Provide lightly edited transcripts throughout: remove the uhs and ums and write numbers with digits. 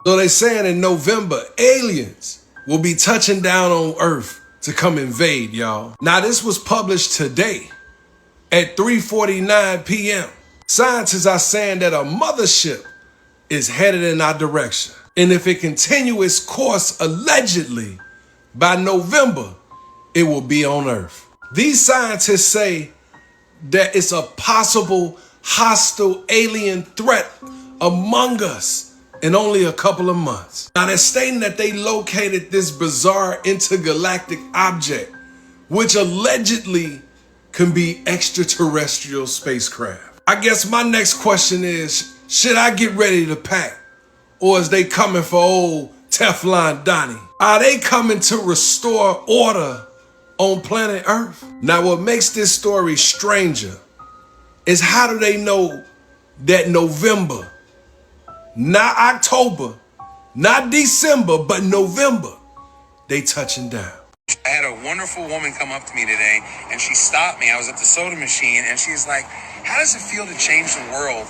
So they saying in November, aliens will be touching down on Earth to come invade, y'all. Now this was published today at 3:49 p.m. Scientists are saying that a mothership is headed in our direction. And if it continues its course, allegedly, by November, it will be on Earth. These scientists say that it's a possible hostile alien threat among us in only a couple of months. Now they're stating that they located this bizarre intergalactic object, which allegedly can be extraterrestrial spacecraft. I guess my next question is, should I get ready to pack? Or is they coming for old Teflon Donnie? Are they coming to restore order on planet Earth? Now what makes this story stranger is how do they know that November, not October, not December, but November, they touching down? I had a wonderful woman come up to me today and she stopped me. I was at the soda machine and she's like, how does it feel to change the world?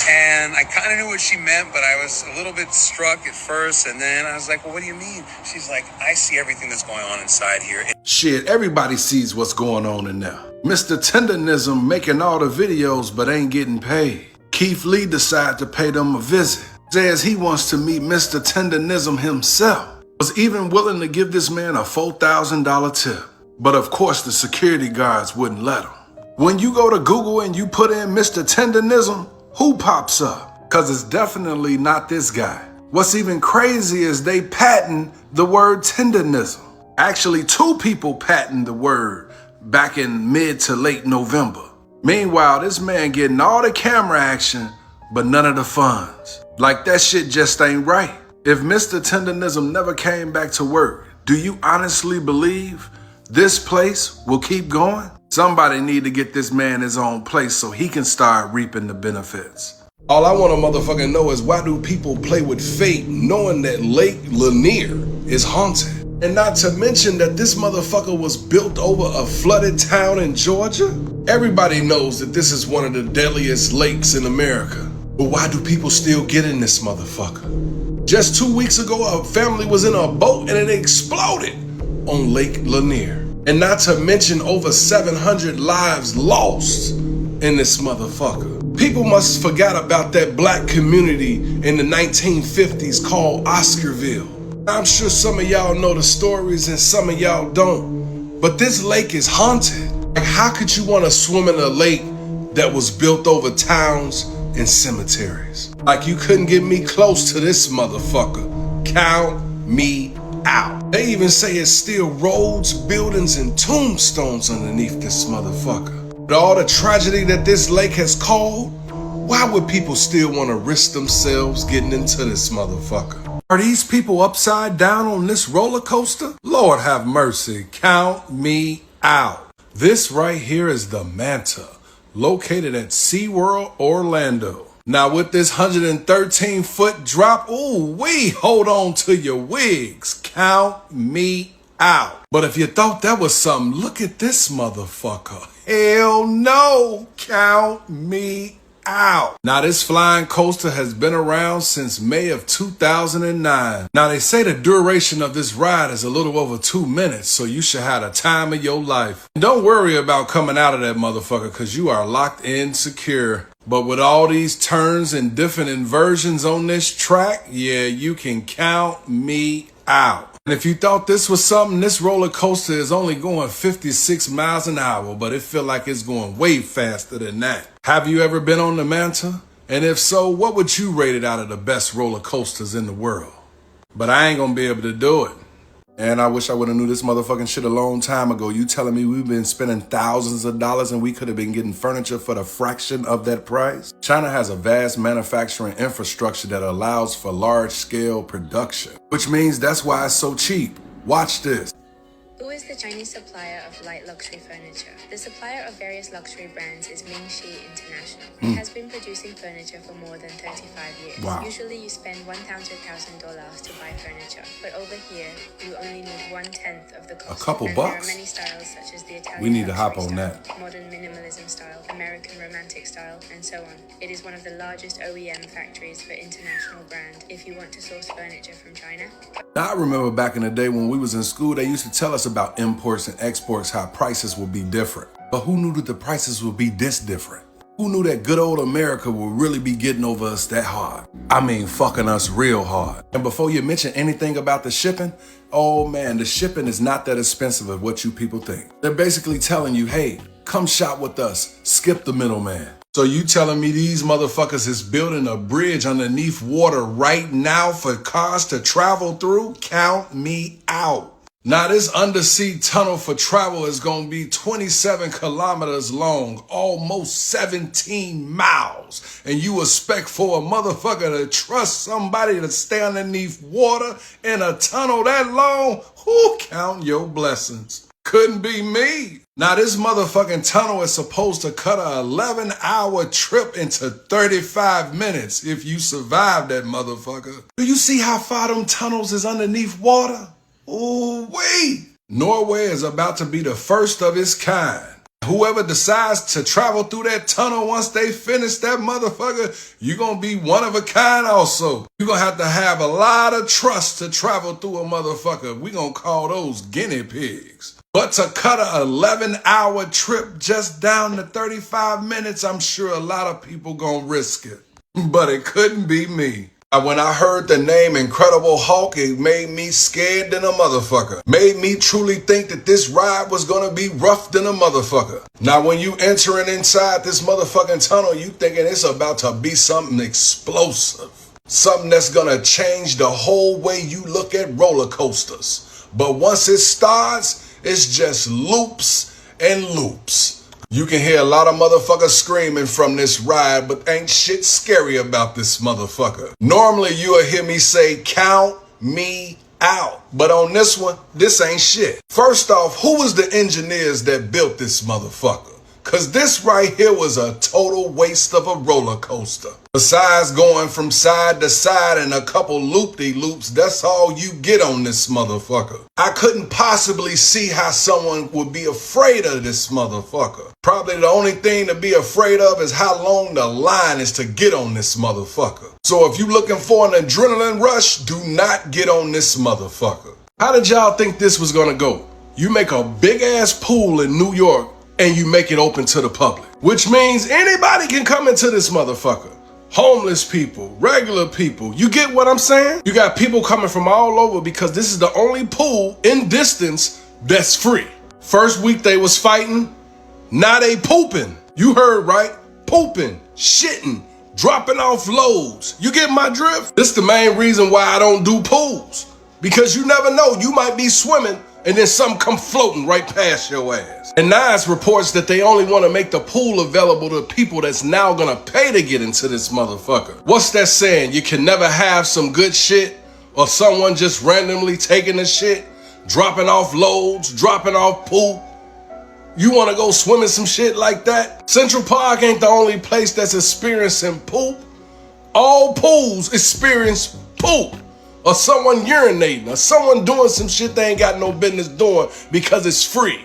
And I kind of knew what she meant, but I was a little bit struck at first. And then I was like, well, what do you mean? She's like, I see everything that's going on inside here. Shit, everybody sees what's going on in there. Mr. Tenderism making all the videos, but ain't getting paid. Keith Lee decided to pay them a visit. Says he wants to meet Mr. Tenderism himself. Was even willing to give this man a $4,000 tip. But of course, the security guards wouldn't let him. When you go to Google and you put in Mr. Tenderism, who pops up? Cause it's definitely not this guy. What's even crazy is they patent the word tenderism. Actually, two people patent the word back in mid to late November. Meanwhile, this man getting all the camera action, but none of the funds. Like that shit just ain't right. If Mr. Tenderism never came back to work, do you honestly believe this place will keep going? Somebody need to get this man his own place so he can start reaping the benefits. All I want to motherfucking know is why do people play with fate knowing that Lake Lanier is haunted? And not to mention that this motherfucker was built over a flooded town in Georgia? Everybody knows that this is one of the deadliest lakes in America. But why do people still get in this motherfucker? Just 2 weeks ago, a family was in a boat and it exploded on Lake Lanier. And not to mention over 700 lives lost in this motherfucker. People must forgot about that black community in the 1950s called Oscarville. I'm sure some of y'all know the stories and some of y'all don't. But this lake is haunted. Like, how could you want to swim in a lake that was built over towns and cemeteries? Like, you couldn't get me close to this motherfucker. Count me out. They even say it's still roads, buildings, and tombstones underneath this motherfucker. But all the tragedy that this lake has caused, why would people still want to risk themselves getting into this motherfucker? Are these people upside down on this roller coaster? Lord have mercy, count me out. This right here is the Manta, located at SeaWorld Orlando. Now with this 113-foot drop, ooh wee, hold on to your wigs. Count me out. But if you thought that was something, look at this motherfucker. Hell no, count me out. Now this flying coaster has been around since May of 2009. Now they say the duration of this ride is a little over 2 minutes, so you should have the time of your life. And don't worry about coming out of that motherfucker, cause you are locked in secure. But with all these turns and different inversions on this track, yeah, you can count me out. And if you thought this was something, this roller coaster is only going 56 miles an hour, but it feel like it's going way faster than that. Have you ever been on the Manta? And if so, what would you rate it out of the best roller coasters in the world? But I ain't gonna be able to do it. And I wish I would have knew this motherfucking shit a long time ago. You telling me we've been spending thousands of dollars and we could have been getting furniture for the fraction of that price? China has a vast manufacturing infrastructure that allows for large-scale production, which means that's why it's so cheap. Watch this. Who is the Chinese supplier of light luxury furniture? The supplier of various luxury brands is Mingxi International. It has been producing furniture for more than 35 years. Wow. Usually you spend $1,000 to buy furniture, but over here you only need 1/10 of the cost. A couple and bucks? There are many styles such as the Italian We need to hop luxury on style, that. modern minimalism style, American romantic style, and so on. It is one of the largest OEM factories for international brand if you want to source furniture from China. Now, I remember back in the day when we was in school, they used to tell us about imports and exports, how prices would be different. But who knew that the prices would be this different? Who knew that good old America would really be getting over us that hard? I mean, fucking us real hard. And before you mention anything about the shipping, oh man, the shipping is not that expensive as what you people think. They're basically telling you, hey, come shop with us, skip the middleman. So you telling me these motherfuckers is building a bridge underneath water right now for cars to travel through? Count me out. Now this undersea tunnel for travel is gonna be 27 kilometers long, almost 17 miles. And you expect for a motherfucker to trust somebody to stay underneath water in a tunnel that long? Who count your blessings? Couldn't be me. Now this motherfucking tunnel is supposed to cut a 11-hour trip into 35 minutes if you survive that motherfucker. Do you see how far them tunnels is underneath water? Ooh wee! Norway is about to be the first of its kind. Whoever decides to travel through that tunnel once they finish that motherfucker, you're gonna be one of a kind also. You're gonna have a lot of trust to travel through a motherfucker. We gonna call those guinea pigs. But to cut a 11-hour trip just down to 35 minutes, I'm sure a lot of people gonna risk it. But it couldn't be me. When I heard the name Incredible Hulk, it made me scared than a motherfucker. Made me truly think that this ride was gonna be rough than a motherfucker. Now when you entering inside this motherfucking tunnel, you thinking it's about to be something explosive. Something that's gonna change the whole way you look at roller coasters. But once it starts, it's just loops and loops. You can hear a lot of motherfuckers screaming from this ride, but ain't shit scary about this motherfucker. Normally you'll hear me say, count me out. But on this one, this ain't shit. First off, who was the engineers that built this motherfucker? Cause this right here was a total waste of a roller coaster. Besides going from side to side and a couple loop-de-loops, that's all you get on this motherfucker. I couldn't possibly see how someone would be afraid of this motherfucker. Probably the only thing to be afraid of is how long the line is to get on this motherfucker. So if you looking for an adrenaline rush, do not get on this motherfucker. How did y'all think this was gonna go? You make a big ass pool in New York and you make it open to the public, which means anybody can come into this motherfucker. Homeless people, regular people, you get what I'm saying? You got people coming from all over because this is the only pool in distance that's free. First week they was fighting, now they pooping. You heard right, pooping, shitting, dropping off loads. You get my drift? This the main reason why I don't do pools, because you never know, you might be swimming and then something come floating right past your ass. And Nas reports that they only want to make the pool available to people that's now gonna pay to get into this motherfucker. What's that saying? You can never have some good shit or someone just randomly taking the shit, dropping off loads, dropping off poop. You want to go swimming some shit like that? Central Park ain't the only place that's experiencing poop. All pools experience poop. Or someone urinating, or someone doing some shit they ain't got no business doing because it's free.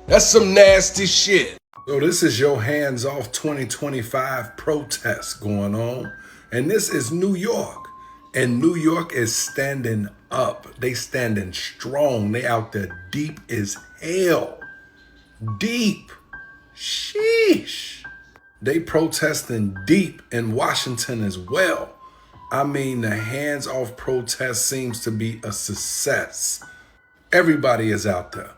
That's some nasty shit. So this is your Hands Off 2025 protest going on. And this is New York. And New York is standing up. They standing strong. They out there deep as hell. Deep. Sheesh. They protesting deep in Washington as well. I mean, the Hands Off protest seems to be a success. Everybody is out there.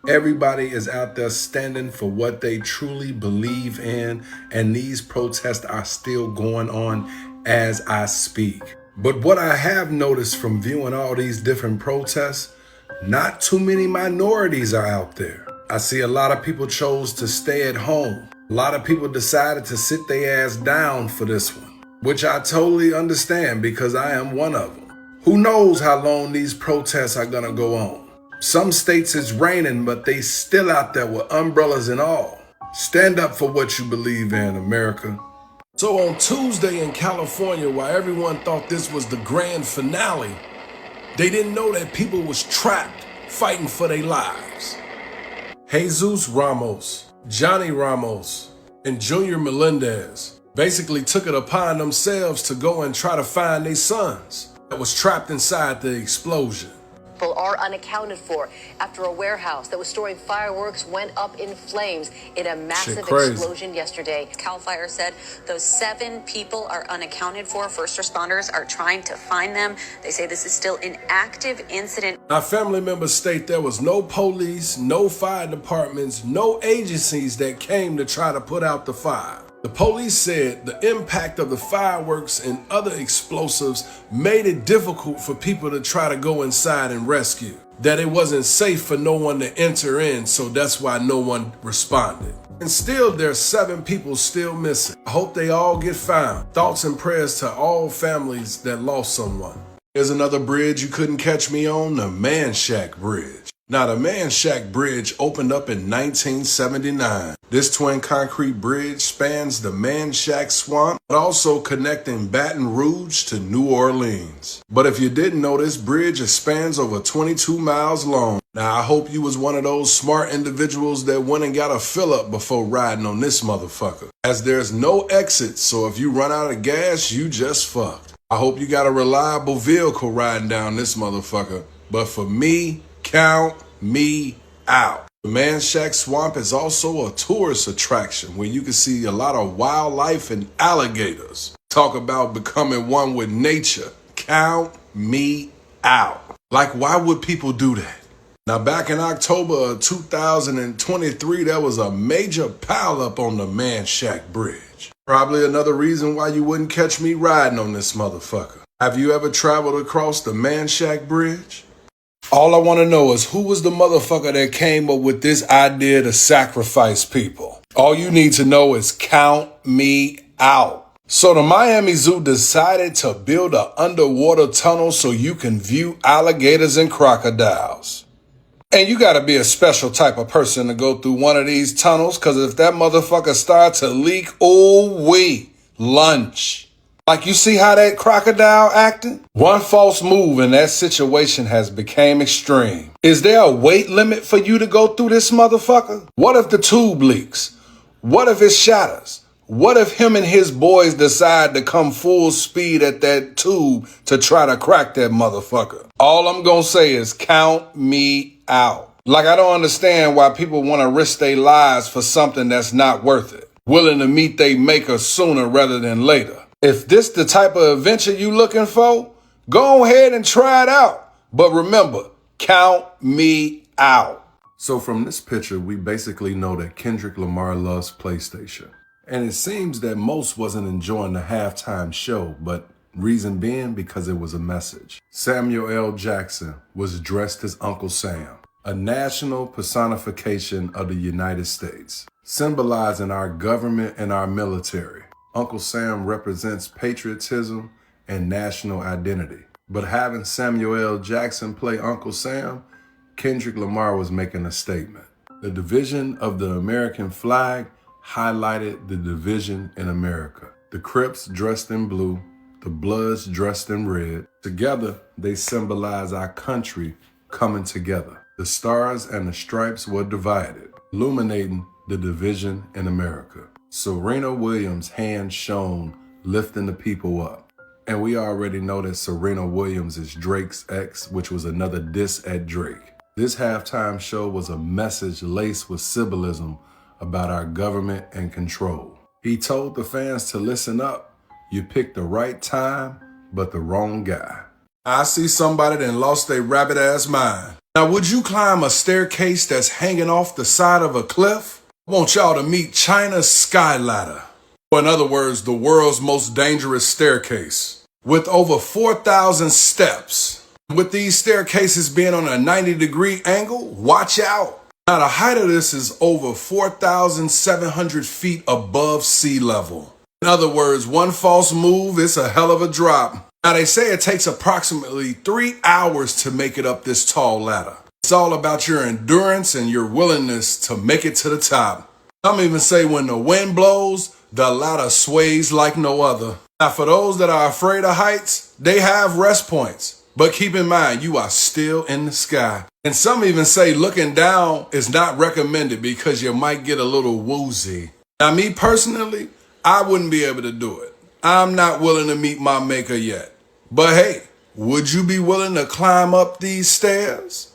Everybody is out there standing for what they truly believe in, and these protests are still going on as I speak. But what I have noticed from viewing all these different protests, not too many minorities are out there. I see a lot of people chose to stay at home. A lot of people decided to sit their ass down for this one, which I totally understand because I am one of them. Who knows how long these protests are gonna go on? Some states it's raining, but they still out there with umbrellas and all. Stand up for what you believe in, America. So on Tuesday in California, while everyone thought this was the grand finale, they didn't know that people was trapped fighting for their lives. Jesus Ramos, Johnny Ramos, and Junior Melendez basically took it upon themselves to go and try to find their sons that was trapped inside the explosion. People are unaccounted for after a warehouse that was storing fireworks went up in flames in a massive explosion yesterday. CAL FIRE said those 7 people are unaccounted for. First responders are trying to find them. They say this is still an active incident. Our family members state there was no police, no fire departments, no agencies that came to try to put out the fire. The police said the impact of the fireworks and other explosives made it difficult for people to try to go inside and rescue. That it wasn't safe for no one to enter in, so that's why no one responded. And still, there's 7 people still missing. I hope they all get found. Thoughts and prayers to all families that lost someone. Here's another bridge you couldn't catch me on, the Man Shack Bridge. Now, the Man Shack Bridge opened up in 1979. This twin concrete bridge spans the Man Shack Swamp, but also connecting Baton Rouge to New Orleans. But if you didn't know, this bridge spans over 22 miles long. Now, I hope you was one of those smart individuals that went and got a fill up before riding on this motherfucker, as there's no exit, so if you run out of gas, you just fucked. I hope you got a reliable vehicle riding down this motherfucker, but for me, count me out. The Man Shack Swamp is also a tourist attraction where you can see a lot of wildlife and alligators. Talk about becoming one with nature. Count me out. Like, why would people do that? Now, back in October of 2023, there was a major pileup on the Man Shack Bridge. Probably another reason why you wouldn't catch me riding on this motherfucker. Have you ever traveled across the Man Shack Bridge? All I want to know is who was the motherfucker that came up with this idea to sacrifice people? All you need to know is count me out. So the Miami Zoo decided to build an underwater tunnel so you can view alligators and crocodiles. And you got to be a special type of person to go through one of these tunnels, because if that motherfucker starts to leak, lunch. Like, you see how that crocodile acting? One false move and that situation has become extreme. Is there a weight limit for you to go through this motherfucker? What if the tube leaks? What if it shatters? What if him and his boys decide to come full speed at that tube to try to crack that motherfucker? All I'm gonna say is count me out. Like, I don't understand why people want to risk their lives for something that's not worth it. Willing to meet they maker sooner rather than later. If this the type of adventure you looking for, go ahead and try it out. But remember, count me out. So from this picture, we basically know that Kendrick Lamar loves PlayStation. And it seems that most wasn't enjoying the halftime show, but reason being because it was a message. Samuel L. Jackson was dressed as Uncle Sam, a national personification of the United States, symbolizing our government and our military. Uncle Sam represents patriotism and national identity. But having Samuel L. Jackson play Uncle Sam, Kendrick Lamar was making a statement. The division of the American flag highlighted the division in America. The Crips dressed in blue, the Bloods dressed in red. Together, they symbolize our country coming together. The stars and the stripes were divided, illuminating the division in America. Serena Williams' hand shone, lifting the people up. And we already know that Serena Williams is Drake's ex, which was another diss at Drake. This halftime show was a message laced with symbolism about our government and control. He told the fans to listen up. You picked the right time, but the wrong guy. I see somebody that lost their rabbit ass mind. Now, would you climb a staircase that's hanging off the side of a cliff? I want y'all to meet China's Sky Ladder, or in other words, the world's most dangerous staircase, with over 4,000 steps. With these staircases being on a 90-degree angle, watch out. Now, the height of this is over 4,700 feet above sea level. In other words, one false move, it's a hell of a drop. Now, they say it takes approximately 3 hours to make it up this tall ladder. It's all about your endurance and your willingness to make it to the top. Some even say when the wind blows, the ladder sways like no other. Now, for those that are afraid of heights, they have rest points. But keep in mind, you are still in the sky. And some even say looking down is not recommended because you might get a little woozy. Now, me personally, I wouldn't be able to do it. I'm not willing to meet my maker yet. But hey, would you be willing to climb up these stairs?